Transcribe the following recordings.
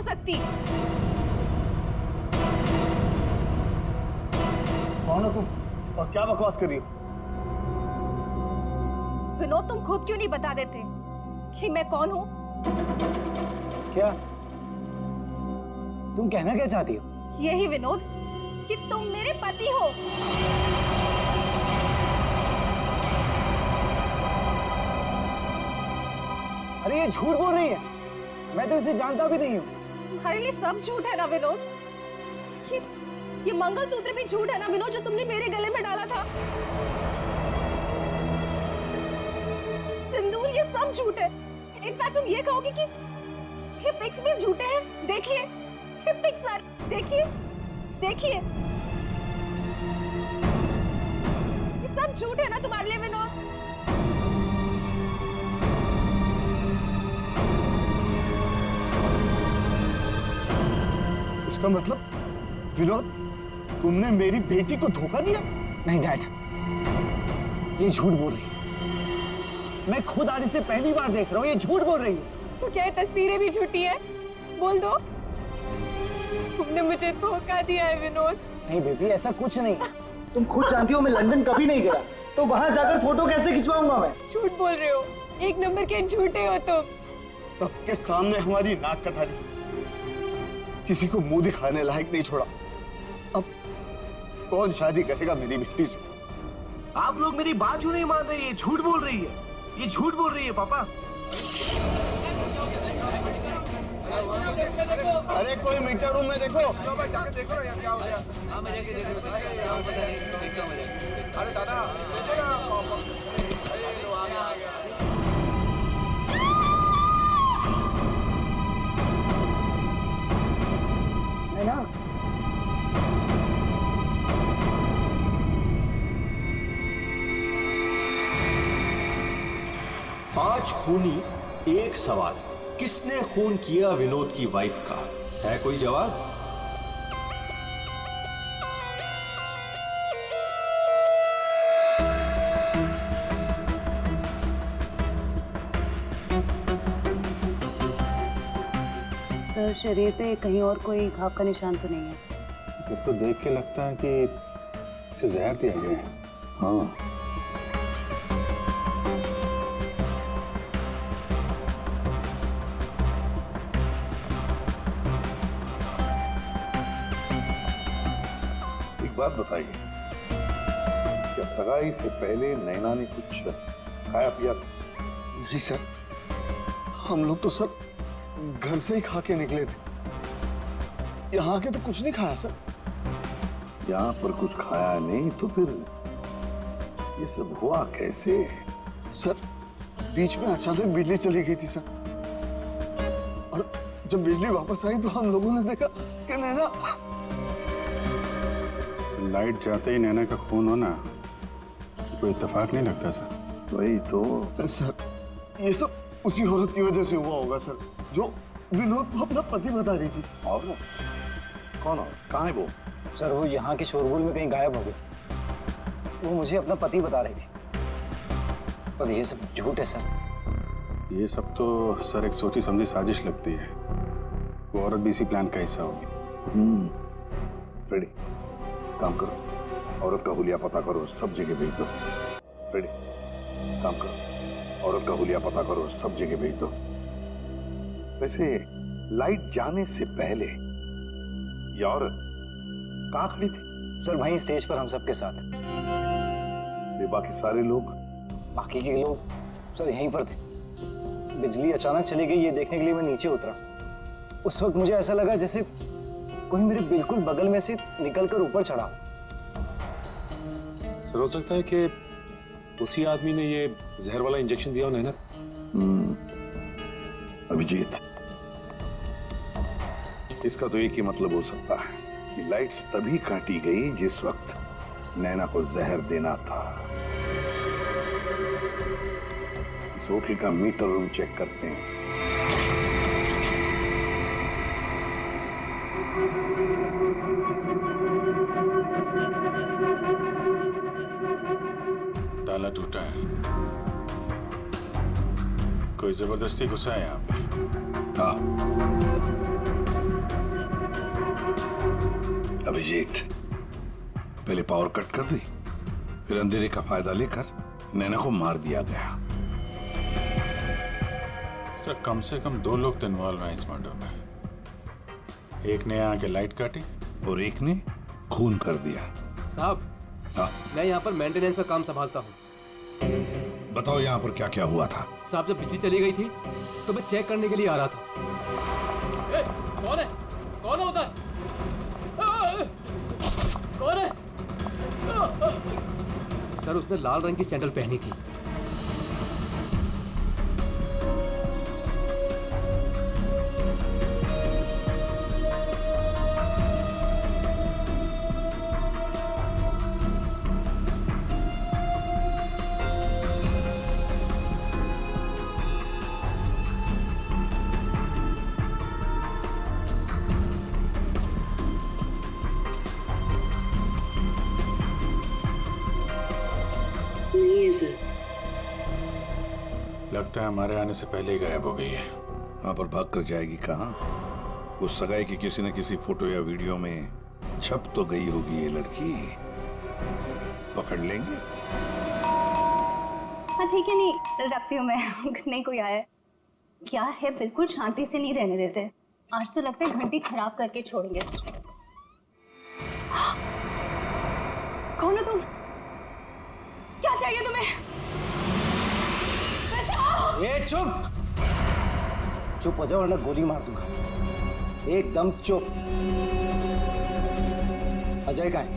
सकती। कौन हो तुम और क्या बकवास कर रही हो? विनोद, तुम खुद क्यों नहीं बता देते कि मैं कौन हूँ? क्या तुम कहना क्या चाहती हो? यही विनोद कि तुम मेरे पति हो। अरे ये झूठ बोल रही है, मैं तो इसे जानता भी नहीं हूँ। तुम्हारे लिए सब झूठ है ना विनोद? ये मंगलसूत्र भी झूठ है ना विनोद, जो तुमने मेरे गले में डाला था? सिंदूर, ये सब झूठ है। इनफैक्ट तुम ये कहोगे कि ये पिक्स भी झूठे हैं। देखिए ये पिक्स सारे, देखिए देखिए, ये सब झूठ है ना तुम्हारे लिए विनोद? इसका मतलब विनोद, तुमने मेरी बेटी को धोखा दिया? नहीं डैड, ये झूठ बोल रही है। मैं खुद आज इसे पहली बार देख रहा हूँ, ये झूठ बोल रही है। तो क्या तस्वीरें भी झूठी है? बोल दो, तुमने मुझे धोखा दिया है विनोद। नहीं बेबी, ऐसा कुछ नहीं। तुम खुद जानती हो मैं लंदन कभी नहीं गया, तो वहां जाकर फोटो कैसे खिंचवाऊंगा मैं? झूठ बोल रहे हो, एक नंबर के झूठे हो तुम। सबके सामने हमारी नाक कटा दी, किसी को मुंह दिखाने लायक नहीं छोड़ा। अब कौन शादी करेगा मेरी बेटी से? आप लोग मेरी बात क्यों नहीं मान रहे? ये झूठ बोल रही है, ये झूठ बोल रही है पापा। अरे कोई मीटर रूम में देखो। जाके देखो ना क्या हो गया। अरे दादा है ना? पांच खूनी एक सवाल, किसने खून किया विनोद की वाइफ का? है कोई जवाब? सर, शरीर पे कहीं और कोई घाव का निशान तो नहीं है? तो देख के लगता है कि इसे जहर दिया गया है। हाँ, एक बात बताइए, क्या सगाई से पहले नैना ने कुछ खाया पिया? नहीं सर, हम लोग तो सर घर से ही खा के निकले थे। यहाँ आके तो कुछ नहीं खाया सर। यहाँ पर कुछ खाया नहीं तो फिर ये सब हुआ कैसे? सर बीच में अचानक बिजली चली गई थी सर, और जब बिजली वापस आई तो हम लोगों ने देखा कि नैना। लाइट जाते ही नैना का खून होना कोई इत्तेफाक नहीं लगता सर। वही तो सर ये सब उसी औरत की वजह से हुआ होगा सर, जो विनोद को अपना पति बता रही थी। और कौन और कहाँ है वो? सर वो यहाँ के शोरगुल में कहीं गायब हो गई। वो मुझे अपना पति बता रही थी, पर ये सब झूठ है सर। ये सब तो सर एक सोची समझी साजिश लगती है। वो औरत भी इसी प्लान का हिस्सा होगी। फ्रेडी, काम करो, औरत का हुलिया पता करो, सब जगह भेज दो। फ्रेडी, काम करो, औरत का हुलिया पता करो, सब जगह भेज दो। वैसे लाइट जाने से पहले ये औरत कहाँ खड़ी थी? सर वहीं स्टेज पर हम सबके साथ। ये बाकी सारे लोग? बाकी के लोग सर यहीं पर थे। बिजली अचानक चली गई ये देखने के लिए मैं नीचे उतरा। उस वक्त मुझे ऐसा लगा जैसे कोई मेरे बिल्कुल बगल में से निकलकर ऊपर चढ़ा। सर हो सकता है कि उसी आदमी ने ये जहर वाला इंजेक्शन दिया हो नैना। अभिजीत, इसका तो एक ही मतलब हो सकता है कि लाइट्स तभी काटी गई जिस वक्त नैना को जहर देना था। इस होटल का मीटर रूम चेक करते हैं। ताला टूटा है, कोई जबरदस्ती घुसा है यहाँ पे। हाँ, अभिजीत, पहले पावर कट कर दी, फिर अंधेरे का फायदा लेकर नैना को मार दिया गया। सर कम से कम 2 लोग तो इन्वॉल्व हैं इस मर्डर में। एक ने आके लाइट काटी और एक ने खून कर दिया। साहब, हाँ, मैं यहाँ पर मेंटेनेंस का काम संभालता हूँ। बताओ यहाँ पर क्या क्या हुआ था? साहब, जब बिजली चली गई थी तो मैं चेक करने के लिए आ रहा था। ए, कौन है? कौन है उधर? कौन है? सर, उसने लाल रंग की सैंडल पहनी थी। नहीं है सर। लगता है हमारे आने से पहले ही गायब हो गई है। वहां पर भाग कर जाएगी कहाँ? उस सगाई की किसी न किसी फोटो या वीडियो में छप तो गई होगी ये लड़की। पकड़ लेंगे। हाँ ठीक है, नहीं रखती हूँ मैं। नहीं कोई आया है। क्या है, बिल्कुल शांति से नहीं रहने देते। आज तो लगता है घंटी खराब करके छोड़ेंगे। कौन हो तुम? क्या चाहिए तुम्हें? बताओ। ए चुप! चुप हो जाओ वरना गोली मार दूंगा। एकदम चुप। अजय कहाँ है?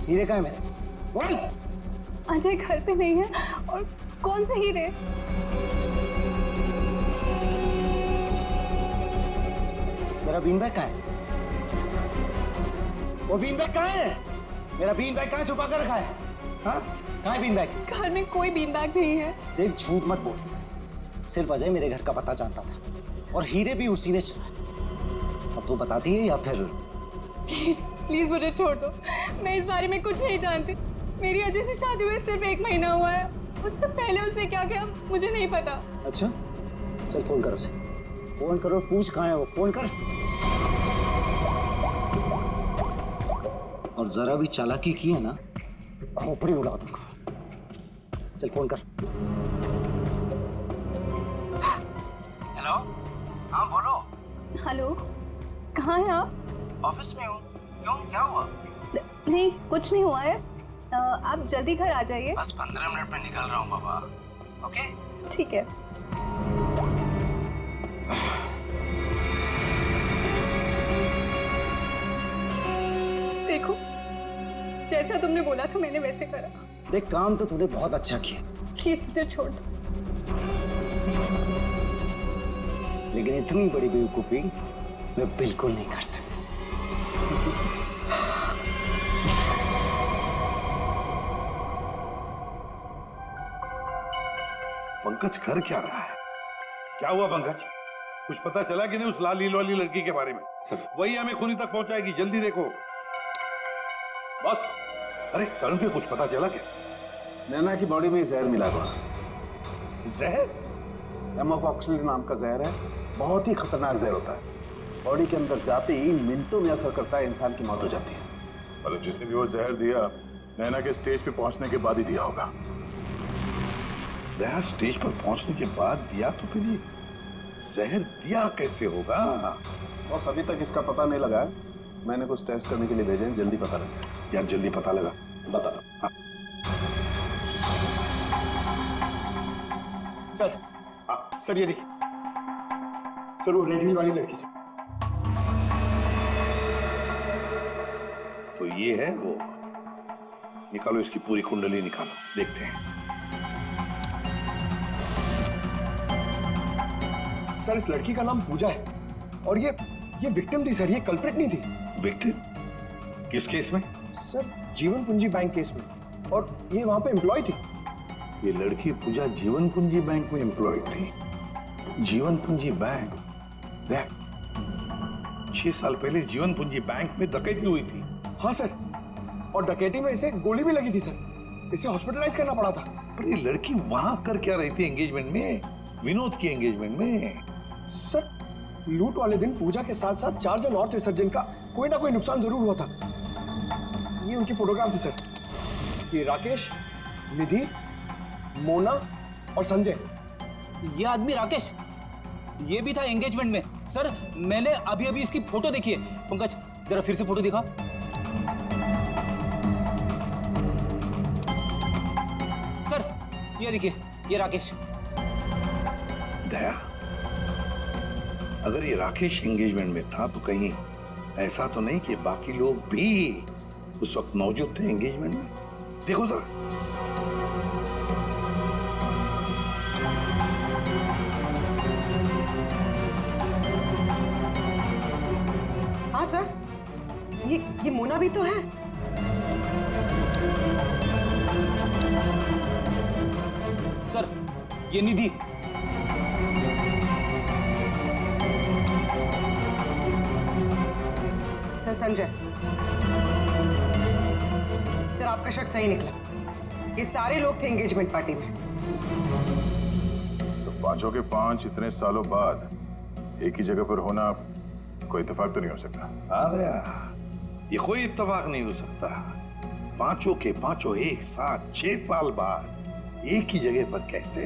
हीरे कहाँ है मेरे? बोल! अजय घर पे नहीं है। और कौन से हीरे? मेरा बीन बैग कहाँ है? वो बीन बैग कहाँ है? मेरा बीन बैग कहाँ छुपा कर रखा है? हाँ? कहाँ है बीन बैग? घर में कोई बीन बैग नहीं है। देख, झूठ मत बोल। सिर्फ अजय मेरे घर का पता जानता था और हीरे भी उसी ने चुराए। अब तू बताती है या फिर? प्लीज प्लीज मुझे छोड़ दो। मैं इस बारे में कुछ नहीं जानती। मेरी अजय से शादी हुए सिर्फ 1 महीना हुआ है। उससे पहले उसने क्या किया मुझे नहीं पता। अच्छा, चल फोन कर उसे। फोन करो, पूछ कहाँ है वो। फोन कर। और जरा भी चालाकी की है ना, खोपड़ी उड़ा दूंगा। चल फोन कर। हेलो, हाँ बोलो। हेलो, कहाँ हैं आप? ऑफिस में हूँ। क्यों, क्या हुआ? नहीं कुछ नहीं हुआ है। आप जल्दी घर आ जाइए। बस 15 मिनट में निकल रहा हूँ बाबा। ओके, ठीक है। देखो, जैसा तुमने बोला था मैंने वैसे करा। देख, काम तो तूने बहुत अच्छा किया, प्लीज मुझे छोड़ दो। लेकिन इतनी बड़ी बेवकूफी मैं बिल्कुल नहीं कर सकती। पंकज कर क्या रहा है? क्या हुआ पंकज? कुछ पता चला कि नहीं उस लाल लील वाली लड़की के बारे में? सर, वही हमें खूनी तक पहुंचाएगी। जल्दी देखो। बस अरे सड़न पे कुछ पता चला क्या? नैना की बॉडी में जहर मिला बॉस। जहर? एमोकॉक्सिलिन नाम का जहर है। बहुत ही खतरनाक जहर होता है। बॉडी के अंदर जाते ही मिनटों में असर करता है, इंसान की मौत हो जाती है। मतलब जिसने भी वो जहर दिया, नैना के स्टेज पे पहुंचने के बाद ही दिया होगा। दया स्टेज पर पहुंचने के बाद दिया तो फिर ये जहर दिया कैसे होगा? बॉस अभी तक इसका पता नहीं लगा है। मैंने कुछ टेस्ट करने के लिए भेजे हैं, जल्दी पता लग जाए। यार जल्दी पता लगा। बता। हाँ। सर, सर ये देखिए। सर वो रेड हिल वाली लड़की से। तो ये है वो। निकालो इसकी पूरी कुंडली निकालो, देखते हैं। सर इस लड़की का नाम पूजा है और ये विक्टिम थी सर, ये कल्प्रिट नहीं थी। विक्टिम? किस केस में? सर जीवन पूंजी बैंक केस में, और ये वहां पे एम्प्लॉय थी। ये लड़की पूजा जीवन पूंजी बैंक में एम्प्लॉय थी। जीवन पूंजी बैंक? देख, 6 साल पहले जीवन पूंजी बैंक में डकैती हुई थी। हाँ सर, और डकैती में इसे गोली भी लगी थी सर। इसे हॉस्पिटलाइज करना पड़ा था। पर ये लड़की वहां कर क्या रही थी एंगेजमेंट में? विनोद की एंगेजमेंट में। सर लूट वाले दिन पूजा के साथ साथ 4 जन और थे सर, जिनका कोई ना कोई नुकसान जरूर हुआ था। ये उनकी फोटोग्राफ है सर। ये राकेश, निधि, मोना और संजय। ये आदमी राकेश, ये भी था एंगेजमेंट में। सर मैंने अभी अभी इसकी फोटो देखी है। पंकज जरा फिर से फोटो दिखा। सर ये देखिए, ये राकेश। दया, अगर ये राकेश एंगेजमेंट में था तो कहीं ऐसा तो नहीं कि बाकी लोग भी उस वक्त मौजूद थे एंगेजमेंट में? देखो जरा। हाँ सर, ये मोना भी तो है। सर ये निधि। सर संजय, सर आपका शक सही निकला। ये सारे लोग थे एंगेजमेंट पार्टी में। तो पांचों के पांच इतने सालों बाद एक ही जगह पर होना कोई इत्तेफाक तो नहीं हो सकता। हाँ दया, ये कोई इत्तेफाक नहीं हो सकता। पांचों के पांचों एक साथ 6 साल बाद एक ही जगह पर कैसे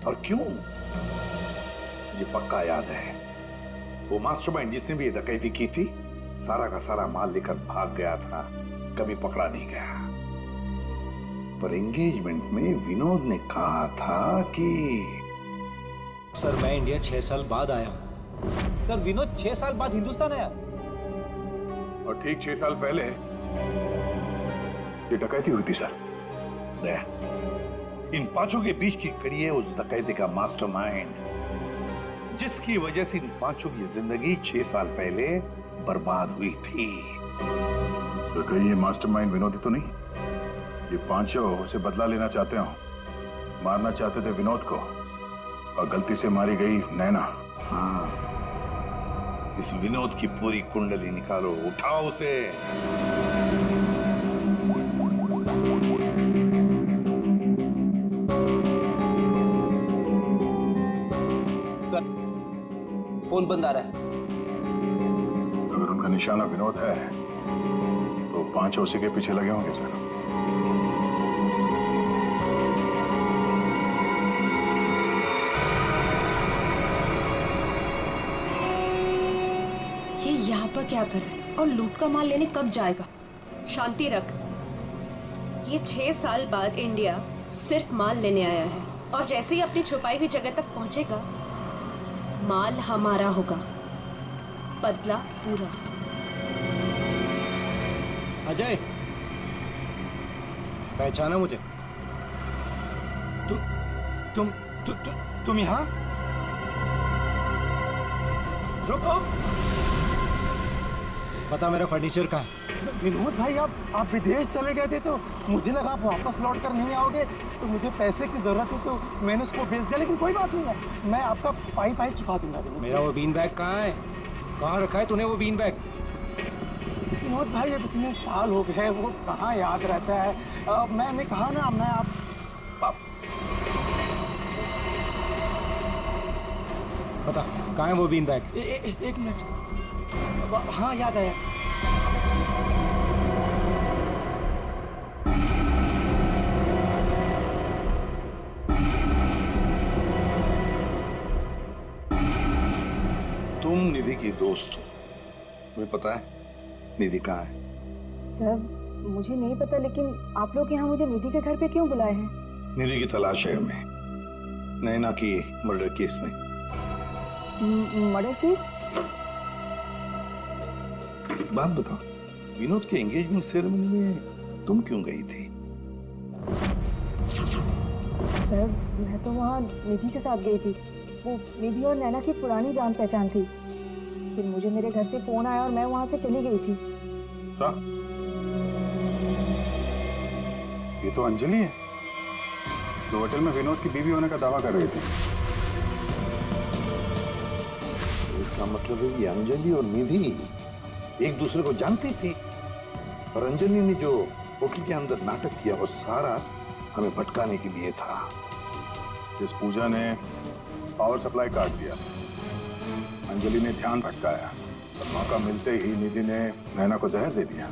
और क्यों? मुझे पक्का याद है, वो मास्टरमाइंड जिसने भी ये डकैती की थी सारा का सारा माल लेकर भाग गया था, कभी पकड़ा नहीं गया। पर एंगेजमेंट में विनोद ने कहा था कि सर मैं इंडिया 6 साल बाद आया हूं। सर विनोद 6 साल बाद हिंदुस्तान आया। और ठीक 6 साल पहले ये डकैती हुई थी सर। दया, इन पांचों के बीच की कड़ी है उस डकैती का मास्टरमाइंड, जिसकी वजह से इन पांचों की जिंदगी 6 साल पहले बर्बाद हुई थी। सर कहीं ये मास्टरमाइंड विनोद ही तो नहीं? ये पांचों उसे बदला लेना चाहते हो, मारना चाहते थे विनोद को और गलती से मारी गई नैना। हाँ, इस विनोद की पूरी कुंडली निकालो, उठाओ उसे। सर फोन बंद आ रहा है। अगर उनका निशाना विनोद है तो पांचों उसी के पीछे लगे होंगे सर। ये यहाँ पर क्या कर रहा है और लूट का माल लेने कब जाएगा? शांति रख। ये 6 साल बाद इंडिया सिर्फ माल लेने आया है और जैसे ही अपनी छुपाई हुई जगह तक पहुंचेगा माल हमारा होगा, बदला पूरा। अजय, पहचाना मुझे? तुम यहाँ? रुको, बता मेरा फर्नीचर कहाँ है? विनोद भाई, आप विदेश चले गए थे तो मुझे लगा आप वापस लौट कर नहीं आओगे, तो मुझे पैसे की जरूरत है तो मैंने उसको भेज दिया। लेकिन कोई बात नहीं है, मैं आपका पाई चुका दूंगा। मेरा वो बीन बैग कहाँ है? कहाँ रखा है तूने वो बीन बैग? विनोद भाई, अब इतने साल हो गए, वो कहाँ याद रहता है। मैंने कहा ना, मैं आप बता कहाँ है वो बीन बैग? एक मिनट। हाँ याद आया। तुम निधि की दोस्त हो, तुम्हें पता है निधि कहाँ है? सर मुझे नहीं पता, लेकिन आप लोग यहाँ मुझे निधि के घर पे क्यों बुलाए हैं? निधि की तलाश है हमें, नैना की मर्डर केस में। Murder case? बात बताओ, विनोद के एंगेजमेंट सेरेमनी में तुम क्यों गई थी? सर मैं तो वहाँ निधि के साथ गई थी। वो निधि और नैना की पुरानी जान पहचान थी। फिर मुझे मेरे घर से फोन आया और मैं वहाँ से चली गई थी। सर ये तो अंजलि है जो होटल में विनोद की बीवी होने का दावा कर रही थी। इसका मतलब है कि अंजलि और निधि एक दूसरे को जानती थी, और अंजलि ने जो होटल के अंदर नाटक किया वो सारा हमें भटकाने के लिए था। जिस पूजा ने पावर सप्लाई काट दिया, अंजलि ने ध्यान भटकाया और मौका मिलते ही निधि ने नैना को जहर दे दिया।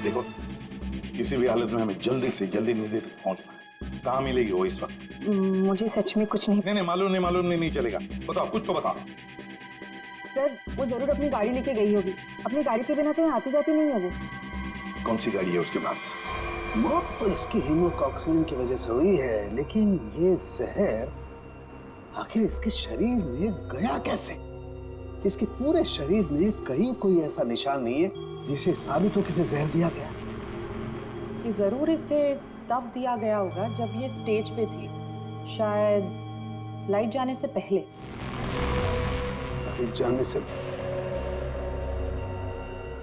देखो, किसी भी हालत में हमें जल्दी से जल्दी निधि तक पहुंचना है। कहाँ मिलेगी वो इस वक्त? मुझे सच में कुछ नहीं। नहीं, मालूम नहीं चलेगा। बताओ, कुछ तो बताओ। सर, वो जरूर अपनी गाड़ी लेके गई होगी। अपनी गाड़ी के बिना कहीं आती जाती नहीं है वो। कौन सी गाड़ी है उसके पास? मौत तो इसकी हीमोकॉक्सिन की वजह से हुई है, लेकिन ये जहर आखिर इसके शरीर में गया कैसे? इसके पूरे शरीर में कहीं कोई ऐसा निशान नहीं है जिसे साबित हो कि इसे जहर दिया गया। कि जरूर इसे तब दिया गया होगा जब ये स्टेज पे थी, शायद लाइट जाने से पहले। लाइट जाने से?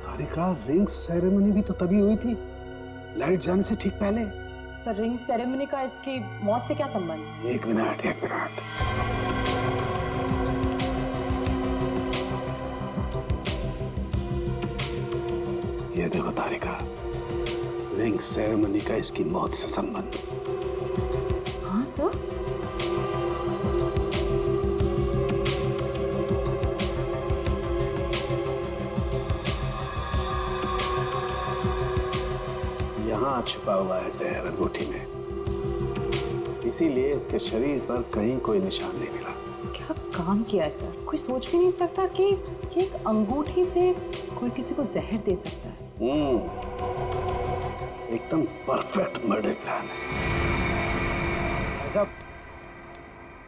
तारिका, रिंग सेरेमनी भी तो तभी हुई थी, लाइट जाने से ठीक पहले। सर, रिंग सेरेमनी का इसकी मौत से क्या संबंध? एक मिनट। ये देखो तारिका, रिंग सेरेमनी का इसकी मौत से संबंध। हाँ सर। यहाँ छुपा हुआ है जहर अंगूठी में, इसीलिए इसके शरीर पर कहीं कोई निशान नहीं मिला। क्या काम किया है सर? कोई सोच भी नहीं सकता कि एक अंगूठी से कोई किसी को जहर दे सकता है। एकदम परफेक्ट मर्डर प्लान है।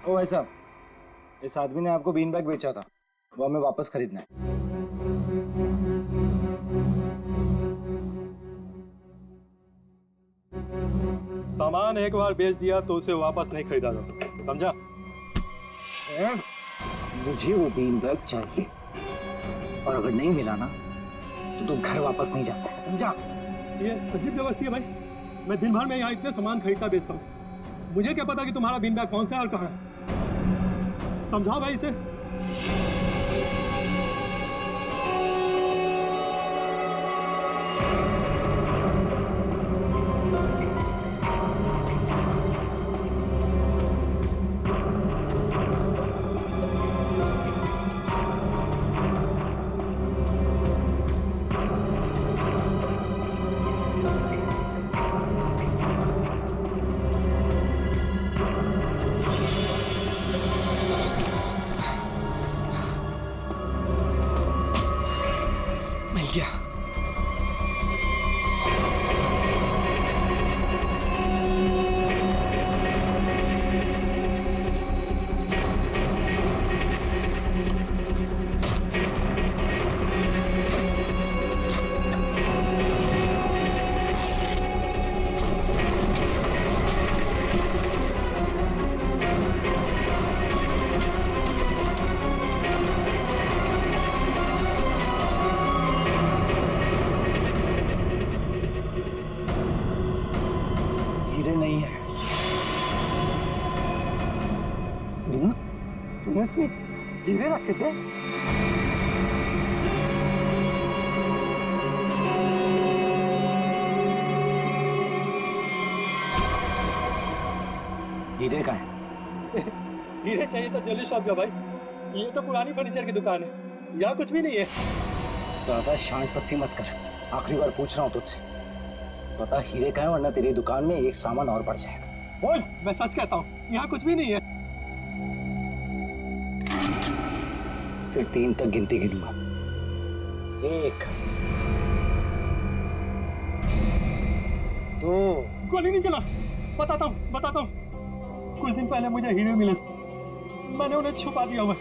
भाई साहब, इस आदमी ने आपको बीन बैग बेचा था, वो हमें वापस खरीदना है। सामान एक बार बेच दिया तो उसे वापस नहीं खरीदा जा सकता, समझा? मुझे वो बीन बैग चाहिए, और अगर नहीं मिला ना तो तुम घर वापस नहीं जाता, समझा? ये अजीब व्यवस्था है भाई। मैं दिन भर में यहाँ इतने सामान खरीदता बेचता हूँ, मुझे क्या पता कि तुम्हारा बीन बैग कौन सा है और कहाँ है? समझाओ भाई इसे। मिल गया। नहीं है। तूने इसमें हीरे रखे थे? हीरे का है? हीरे चाहिए तो ज्वेलरी शॉप जा भाई, ये तो पुरानी फर्नीचर की दुकान है, यहाँ कुछ भी नहीं है। ज्यादा शांत पत्ती मत कर, आखिरी बार पूछ रहा हूँ तुझसे, पता हीरे का है, वरना तेरी दुकान में एक सामान और बढ़ जाएगा। बोल। मैं सच कहता हूँ, यहाँ कुछ भी नहीं है। सिर्फ 3 तक गिनती गिनूंगा। 1 2। गोली नहीं चला। बताता हूँ। कुछ दिन पहले मुझे हीरे मिले, मैंने उन्हें छुपा दिया हुआ।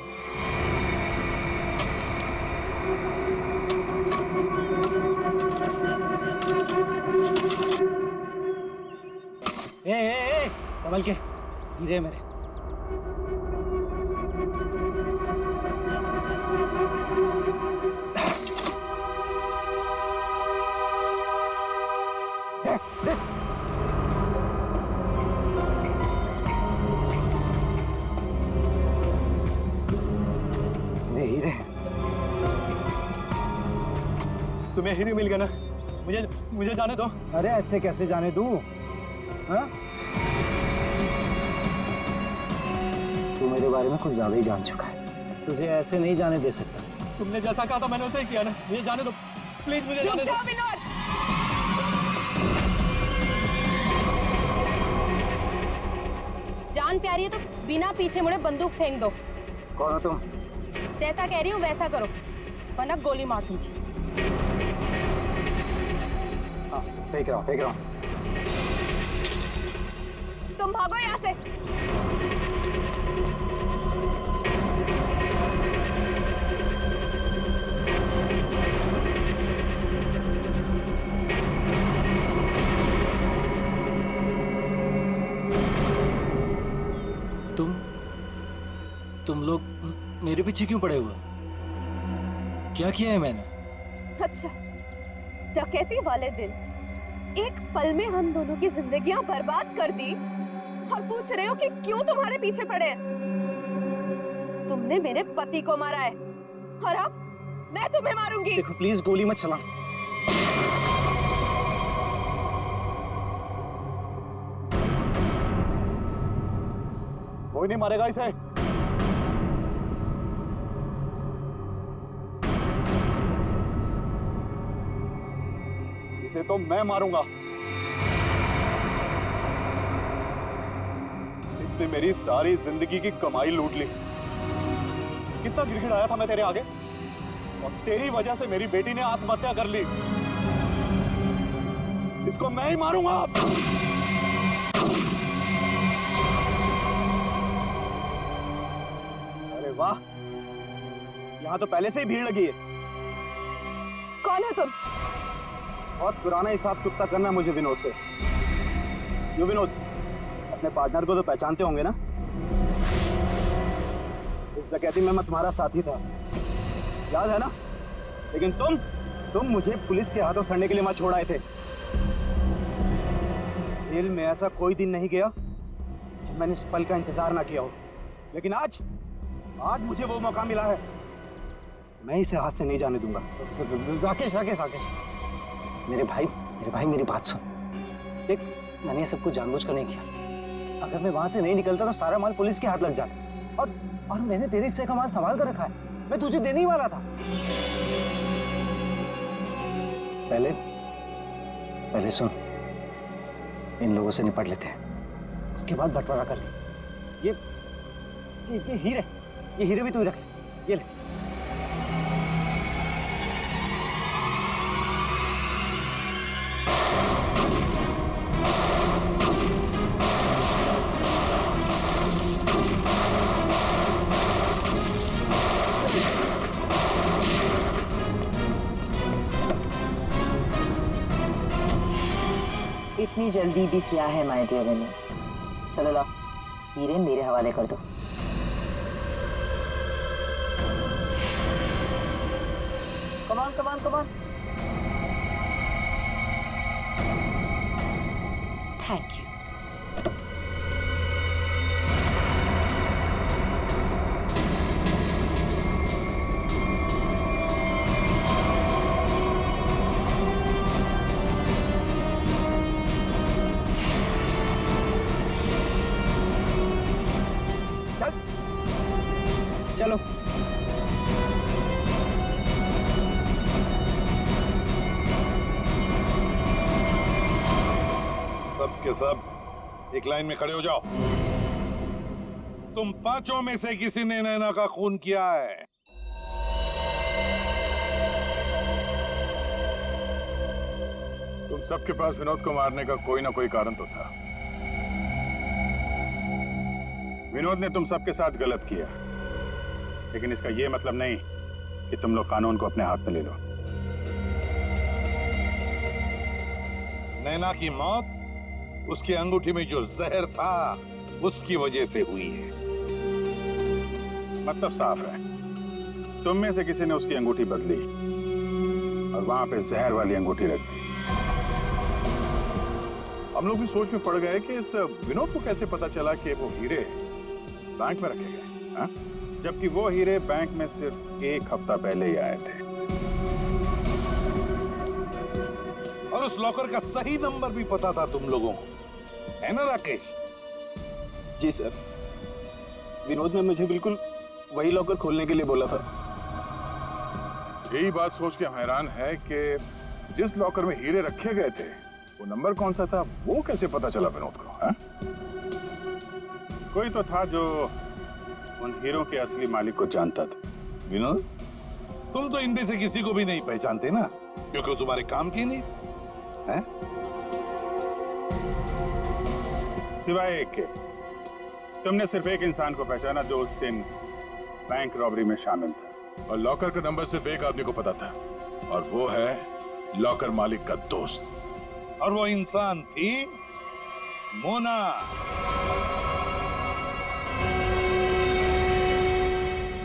ए, संभल के, हीरे मेरे। हीरे तुम्हें हीरे मिल गया ना, मुझे जाने दो। अरे ऐसे कैसे जाने दूं? हाँ? मेरे बारे में कुछ ज्यादा ही जान चुका है। तुझे ऐसे नहीं जाने दे सकता। तुमने जैसा कहा था मैंने वैसे ही किया ना। मुझे जाने दो प्लीज, मुझे जाने दो। विनोद, जान प्यारी है तो बिना पीछे मुड़े बंदूक फेंक दो। कौन हो तुम? जैसा कह रही हूँ वैसा करो वरना गोली मार दूंगी। हाँ, फेंक रहा हूँ। तुम भागो यहाँ से। तुम लोग मेरे पीछे क्यों पड़े हुए? क्या किया है मैंने? अच्छा, डकैती वाले दिन एक पल में हम दोनों की जिंदगियां बर्बाद कर दी और पूछ रहे हो कि क्यों तुम्हारे पीछे पड़े हैं? तुमने मेरे पति को मारा है और अब मैं तुम्हें मारूंगी। देखो प्लीज गोली मत चला। कोई नहीं मारेगा इसे। इसे तो मैं मारूंगा। इसने मेरी सारी जिंदगी की कमाई लूट ली। कितना गिड़गिड़ाया था मैं तेरे आगे, और तेरी वजह से मेरी बेटी ने आत्महत्या कर ली। इसको मैं ही मारूंगा। अरे वाह, यहां तो पहले से ही भीड़ लगी है। कौन हो तुम? बहुत पुराना हिसाब चुकता करना मुझे विनोद से। यो विनोद, अपने पार्टनर को तो पहचानते होंगे ना? इस डकैती में मैं तुम्हारा साथी था, याद है ना? लेकिन तुम मुझे पुलिस के हाथों सड़ने के लिए वहां छोड़ आए थे। जेल में ऐसा कोई दिन नहीं गया जब मैंने इस पल का इंतजार ना किया हो। लेकिन आज मुझे वो मौका मिला है, मैं इसे हाथ से नहीं जाने दूंगा। राकेश, मेरे भाई मेरी बात सुन। देख, मैंने ये सब कुछ जानबूझकर नहीं किया। अगर मैं वहां से नहीं निकलता तो सारा माल पुलिस के हाथ लग जाता। और मैंने तेरे हिस्से का माल संभाल कर रखा है, मैं तुझे देने ही वाला था। पहले सुन, इन लोगों से निपट लेते हैं, उसके बाद बंटवारा कर ले। ये हीरे भी तू रख ले। ये ले। इतनी जल्दी भी क्या है माय डियर विनोद? चलो लाओ, हीरे मेरे हवाले कर दो। Come on. Thank you. चलो। सब के सब एक लाइन में खड़े हो जाओ। तुम पांचों में से किसी ने नैना का खून किया है? तुम सबके पास विनोद को मारने का कोई ना कोई कारण तो था। विनोद ने तुम सबके साथ गलत किया, लेकिन इसका यह मतलब नहीं कि तुम लोग कानून को अपने हाथ में ले लो। नैना की मौत उसकी अंगूठी में जो जहर था उसकी वजह से हुई है। मतलब साफ है, तुम में से किसी ने उसकी अंगूठी बदली और वहां पे जहर वाली अंगूठी रख दी। हम लोग भी सोच में पड़ गए कि इस विनोद को कैसे पता चला कि वो हीरे बैंक में रखे गए, हाँ? जबकि वो हीरे बैंक में सिर्फ एक हफ्ता पहले ही आए थे। और उस लॉकर का सही नंबर भी पता था तुम लोगों को, है ना राकेश? जी सर। विनोद ने मुझे बिल्कुल वही लॉकर खोलने के लिए बोला था। यही बात सोच के हैरान है कि जिस लॉकर में हीरे रखे गए थे वो नंबर कौन सा था, वो कैसे पता चला विनोद को? है? कोई तो था जो उन हीरों के असली मालिक को जानता था। विनोद, तुम तो इनमें से किसी को भी नहीं पहचानते ना, क्योंकि वो तुम्हारे काम की नहीं है। सिवाय एक के, तुमने सिर्फ एक इंसान को पहचाना जो उस दिन बैंक रॉबरी में शामिल था, और लॉकर का नंबर सिर्फ एक आदमी को पता था, और वो है लॉकर मालिक का दोस्त। और वो इंसान थी मोना।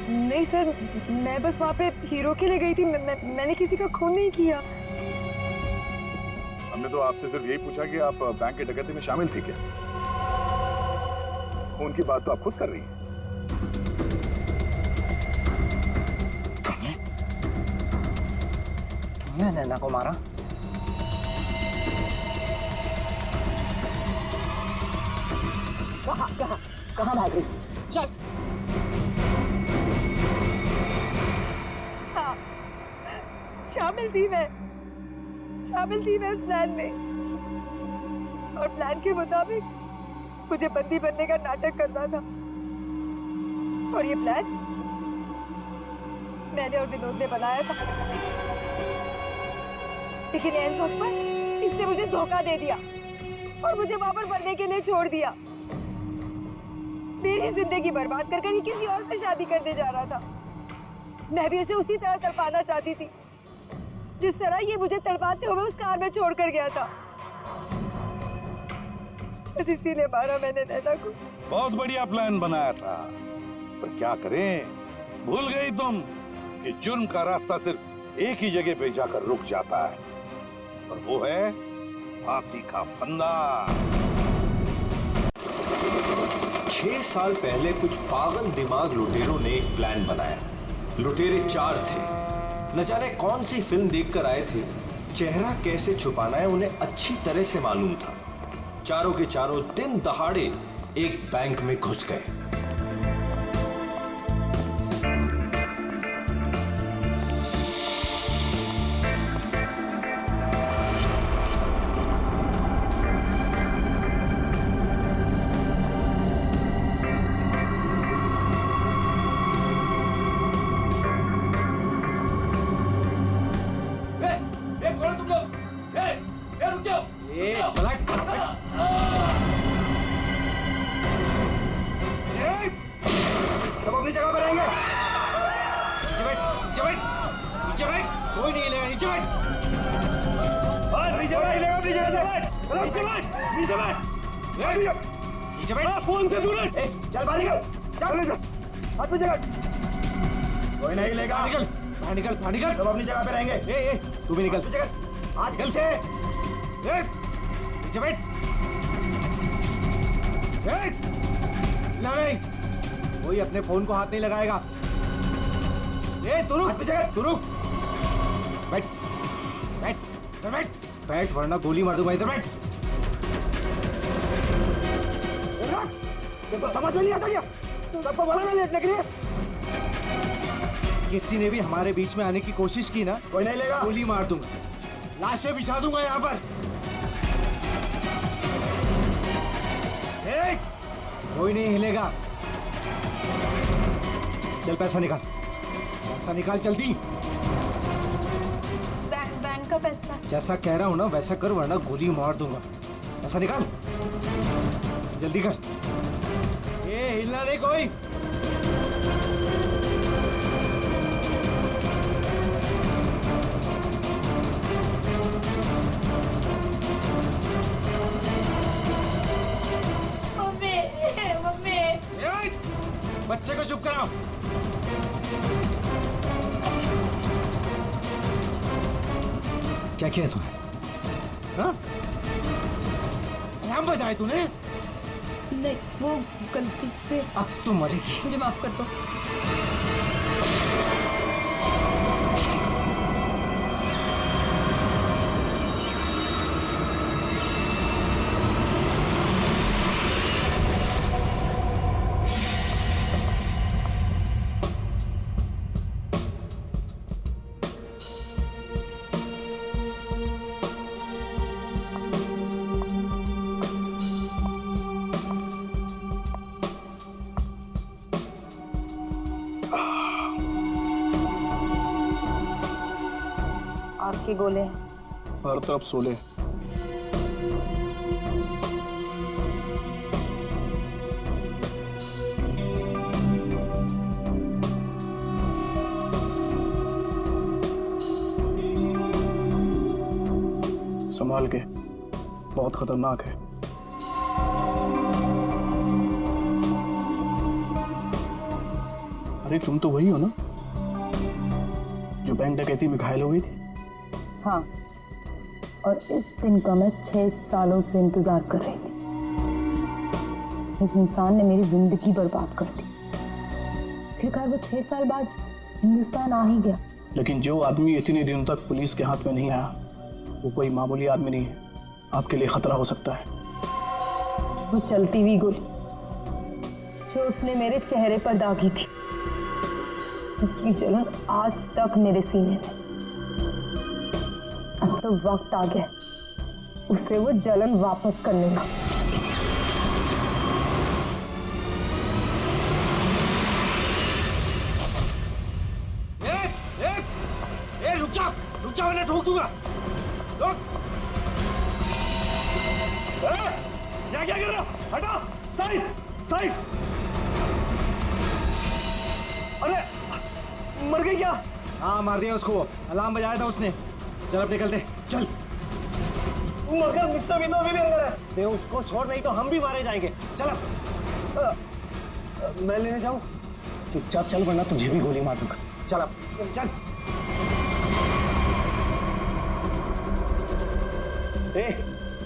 नहीं सर, मैं बस वहाँ पे हीरो के लिए गई थी। मैंने किसी का खून नहीं किया। हमने तो आपसे सिर्फ यही पूछा कि आप बैंक की डकैती में शामिल थी क्या? खून की बात तो आप खुद कर रही हैं। तुमने नैना को मारा? कहाँ भाग रही? चल। हाँ, शामिल थी मैं इस प्लान में, और प्लान के मुताबिक मुझे बंदी बनने का नाटक करना था। और ये प्लान मैंने और विनोद ने बनाया था, लेकिन एंड वक्त पर इसने मुझे धोखा दे दिया और मुझे वहां पर बनने के लिए छोड़ दिया। मेरी जिंदगी बर्बाद कर कर ये किसी और से शादी करने जा रहा था। मैं भी उसे उसी तरह तड़पाना चाहती थी जिस तरह ये मुझे तड़पाते हुए उस कार में छोड़कर गया था। बस इसीलिए मारा मैंने नैना को। बहुत बढ़िया प्लान बनाया था, पर क्या करें, भूल गई तुम कि जुर्म का रास्ता सिर्फ एक ही जगह पे जाकर रुक जाता है, और वो है फांसी का फंदा। 6 साल पहले कुछ पागल दिमाग लुटेरों ने एक प्लान बनाया। लुटेरे 4 थे। न जाने कौन सी फिल्म देखकर आए थे। चेहरा कैसे छुपाना है उन्हें अच्छी तरह से मालूम था। चारों के चारों दिन दहाड़े एक बैंक में घुस गए। सब अपनी जगह पर रहेंगे। नीचे बैठ, कोई नहीं हिलेगा। नीचे बैठ। नीचे बैठ। फोन से दूर रह। चल बाहर निकल। चल हाथ पे जगह। कोई नहीं हिलेगा। निकल बाहर, निकल बाहर, निकल। सब अपनी जगह पे रहेंगे। तू भी निकल। हाथ निकल से। नीचे बैठ। कोई अपने फोन को हाथ नहीं लगाएगा। तू रुक, तू रुक। बैठ बैठ बैठ बैठ, वरना गोली मार दूंगा। इधर बैठ। तो समझ में नहीं आता क्या? सबको बोला ना लेटने के लिए। किसी ने भी हमारे बीच में आने की कोशिश की ना, कोई नहीं लेगा। गोली मार दूंगा, लाशें बिछा दूंगा यहाँ पर। कोई नहीं हिलेगा। चल पैसा निकाल जल्दी। बैंक का पैसा। जैसा कह रहा हूँ ना वैसा कर, वरना गोली मार दूंगा। पैसा निकाल, जल्दी कर। ये हिलना नहीं कोई। बच्चे को चुप कराओ। क्या किया तूने? हाँ? अलार्म बजाए तूने? नहीं, वो गलती से। अब तो मरेगी। मुझे माफ कर दो। आग के गोले हैं। हर तरफ सोले। संभाल के, बहुत खतरनाक है। अरे तुम तो वही हो ना जो बैंक डकैती में घायल हो गई थी? हाँ, और इस दिन का मैं 6 सालों से इंतजार कर रही थी। इस इंसान ने मेरी जिंदगी बर्बाद कर दी। आखिरकार वो 6 साल बाद हिंदुस्तान आ ही गया। लेकिन जो आदमी इतने दिनों तक पुलिस के हाथ में नहीं आया, वो कोई मामूली आदमी नहीं है। आपके लिए खतरा हो सकता है। वो चलती हुई गोली जो उसने मेरे चेहरे पर दागी थी, उसकी जलन आज तक मेरे सीने में। अब तो वक्त आ गया उसे वो जलन वापस करने का। रुक जा वरना ठोक दूंगा। क्या कर रहा? हटा, साइड साइड। अरे मर गई क्या? हाँ मार दिया उसको, अलार्म बजाया था उसने। चल अब निकलते, चल। मगर मिस्टर भी तो अभी भी अंदर है। दे उसको छोड़, नहीं तो हम भी मारे जाएंगे। चल मैं लेने जाऊं? चुपचाप चल वरना तुझे भी गोली मार दूंगा। चल अब चल।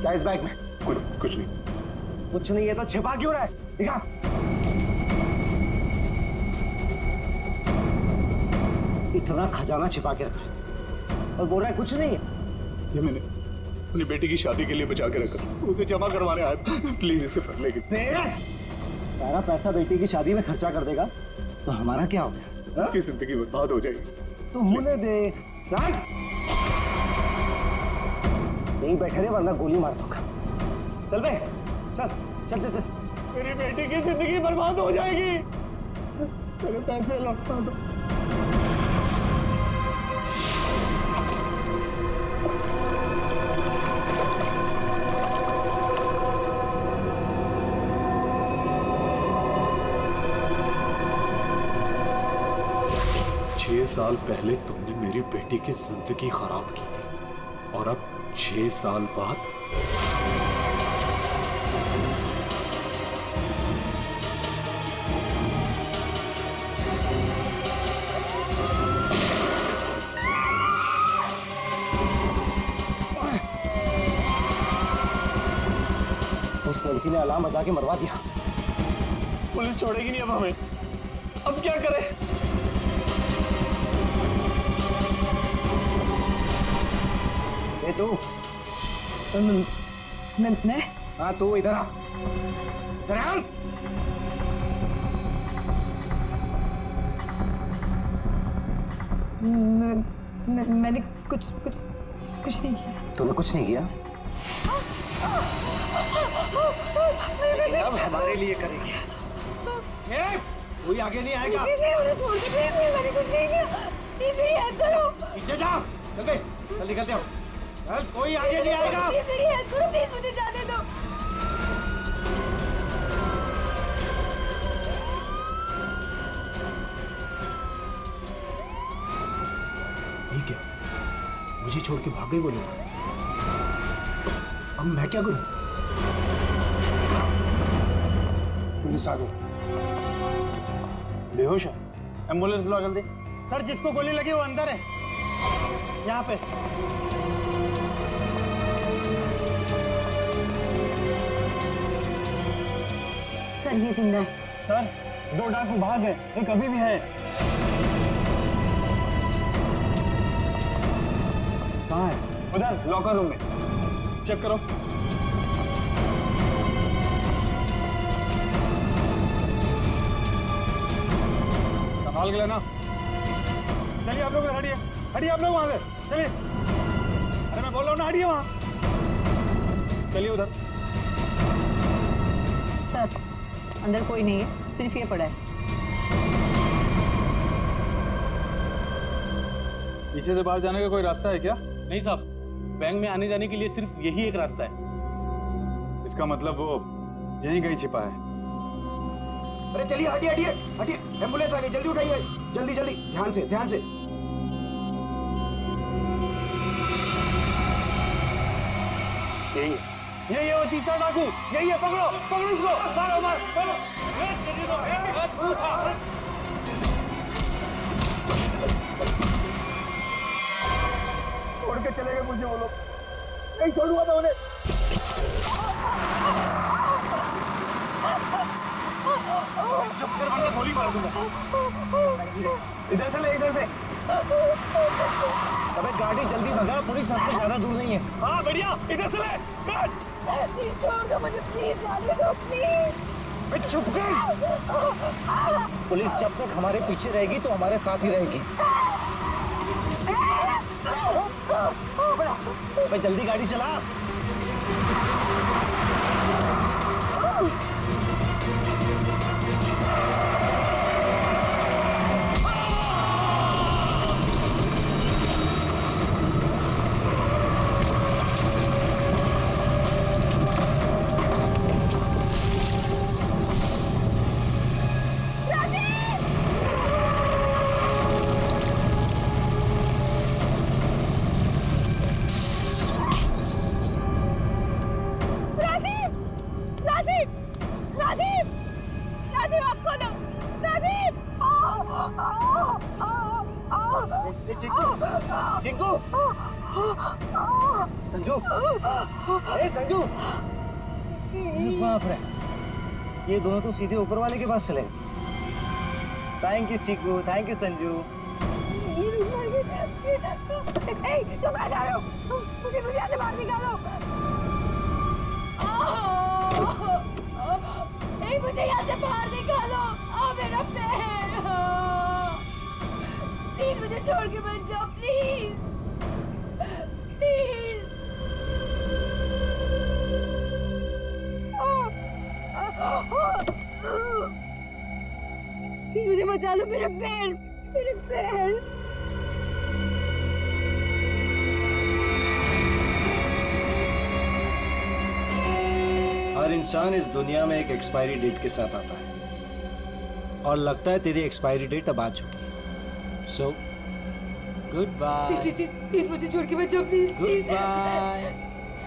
क्या इस बैग में? कुछ नहीं। कुछ नहीं है तो छिपा क्यों रहा है? दिखा। इतना खजाना छिपा के रखा है और बोल रहा है कुछ नहीं है। ये मैंने अपनी बेटी की शादी के लिए बचा के रखा, उसे जमा करवाने आया। प्लीज इसे पढ़ लेगी। सारा पैसा बेटी की शादी में खर्चा कर देगा तो हमारा क्या होगा? उसकी जिंदगी बर्बाद हो जाएगी। तो होने दे। चल नहीं बैठे रे वरना गोली मार दूंगा। चल बे, चल चल चल चल। मेरी बेटी की जिंदगी बर्बाद हो जाएगी। मेरे पैसे लौटा दो। साल पहले तुमने मेरी बेटी की जिंदगी खराब की थी और अब 6 साल बाद उस लड़की ने अलार्म बजा के मरवा दिया। पुलिस छोड़ेगी नहीं अब हमें। अब क्या करें? ए तू? मैं? हाँ तू इधर आ। इधर आ। मैंने कुछ नहीं किया। तूने कुछ नहीं किया? अब हमारे लिए करेगी। कोई आगे नहीं आएगा। मुझे छोड़ के प्लीज, मैंने कुछ नहीं किया। प्लीज मेरी हेल्प करो। पीछे जा। चल बे, चल निकलते हो। चल कोई आगे नहीं आएगा। प्लीज मेरी हेल्प करो, प्लीज मुझे जाने दो। ठीक है, मुझे छोड़ के भाग गई वो लोग। अब मैं क्या करूं? पुलिस आ गई। बेहोश है। एम्बुलेंस बुलाओ जल्दी। सर जिसको गोली लगी वो अंदर है, यहाँ पे। सर ये जिंदा है। सर 2 डाकू भाग गए, एक अभी भी है। कहाँ है? उधर लॉकर रूम में। चेक करो। संभाल के लेना। चलिए आप लोग हटिए, हटिए आप लोग वहां से। चलिए, अरे मैं बोल रहा हूँ ना, हटिए वहां। चलिए उधर। सर अंदर कोई नहीं है, सिर्फ ये पड़ा है। पीछे से बाहर जाने का कोई रास्ता है क्या? नहीं साहब, बैंक में आने जाने के लिए सिर्फ यही एक रास्ता है। इसका मतलब वो यहीं कहीं छिपा है। अरे चलिए, हटिए हटिए हटिए, एम्बुलेंस आ गई, जल्दी उठाइए, जल्दी जल्दी, ध्यान से ध्यान से। यही है वो तीसरा डाकू, यही है, पकड़ो पकड़ो इसको, मारो मारो मारो। छोड़ के चले गए मुझे वो लोग, नहीं छोड़ूंगा मैं उन्हें। चुप कर वरना गोली मार दूंगा। इधर से ले, इधर से। अबे गाड़ी जल्दी भगा, पुलिस सबसे ज्यादा दूर नहीं है। हाँ बढ़िया, इधर से ले। प्लीज छोड़ दो मुझे, प्लीज जाने दो प्लीज। चुप कर। पुलिस जब तक हमारे पीछे रहेगी तो हमारे साथ ही रहेगी। अबे जल्दी गाड़ी चला। चिंकू, संजू, संजू, बाप रे, ये दोनों तो सीधे ऊपर वाले के पास चले। Thank you Chinku, thank you Sanju. तुम कहाँ जा रहे हो? मुझे यहाँ से बाहर निकालो। मुझे यहाँ से बाहर निकालो। मेरा पैर, प्लीज मुझे छोड़ के मत जाओ, प्लीज प्लीज। मुझे बचा लो, मेरे पैर, मेरे पैर। हर इंसान इस दुनिया में एक एक्सपायरी डेट के साथ आता है और लगता है तेरी एक्सपायरी डेट अब आ चुकी है। So good bye. प्लीज मुझे छोड़ के मत जाओ, प्लीज गुड बाय।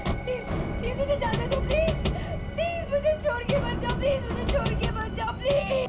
प्लीज मुझे जाने दो, प्लीज प्लीज मुझे छोड़ के मत जाओ, प्लीज मुझे छोड़ के मत जाओ, प्लीज।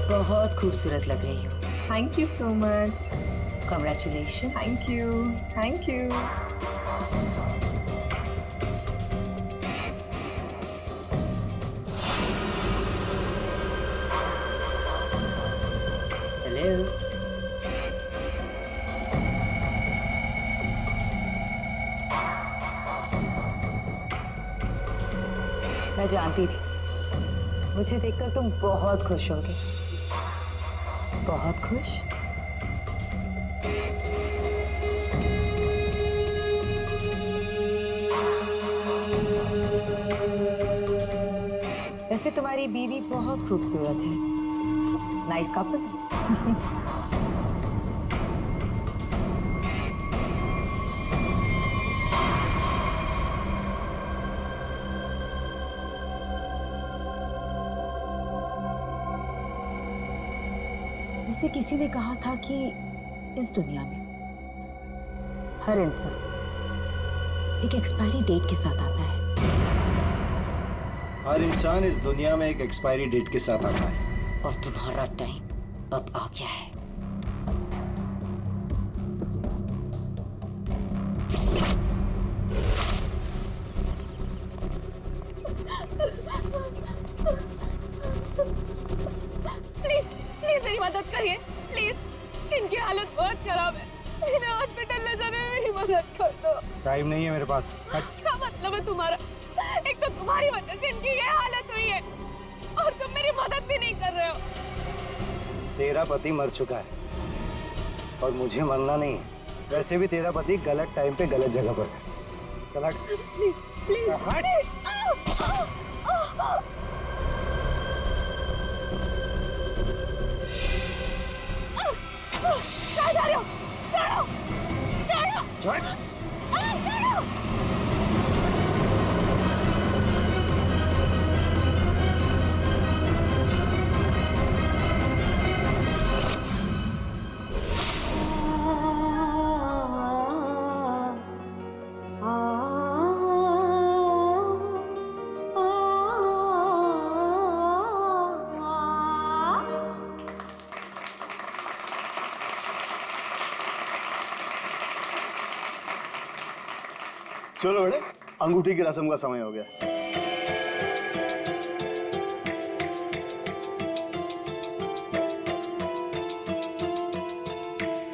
बहुत खूबसूरत लग रही हो। Thank you so much. Congratulations. Thank you, thank you. Hello. मैं जानती थी मुझे देखकर तुम बहुत खुश होगे। बहुत खुश? वैसे तुम्हारी बीवी बहुत खूबसूरत है। Nice couple. वैसे किसी ने कहा था कि इस दुनिया में हर इंसान एक एक्सपायरी डेट के साथ आता है। हर इंसान इस दुनिया में एक एक्सपायरी डेट के साथ आता है। और तुम्हारा टाइम अब आ गया है। प्लीज प्लीज मेरी मदद करिए, प्लीज इनकी हालत बहुत खराब है, इन्हें हॉस्पिटल ले जाने में मेरी मदद कर दो। टाइम नहीं है मेरे पास। क्या मतलब है तुम्हारा? एक तो तुम्हारी वजह से इनकी ये हालत हुई है और तुम मेरी मदद भी नहीं कर रहे हो। तेरा पति मर चुका है और मुझे मरना नहीं है। वैसे भी तेरा पति गलत टाइम पे गलत जगह पर था। चल हट। Please please please. कहाँ जा रहे हो? छोड़ो छोड़ो छोड़ो। चलो बेटे, अंगूठी की रस्म का समय हो गया।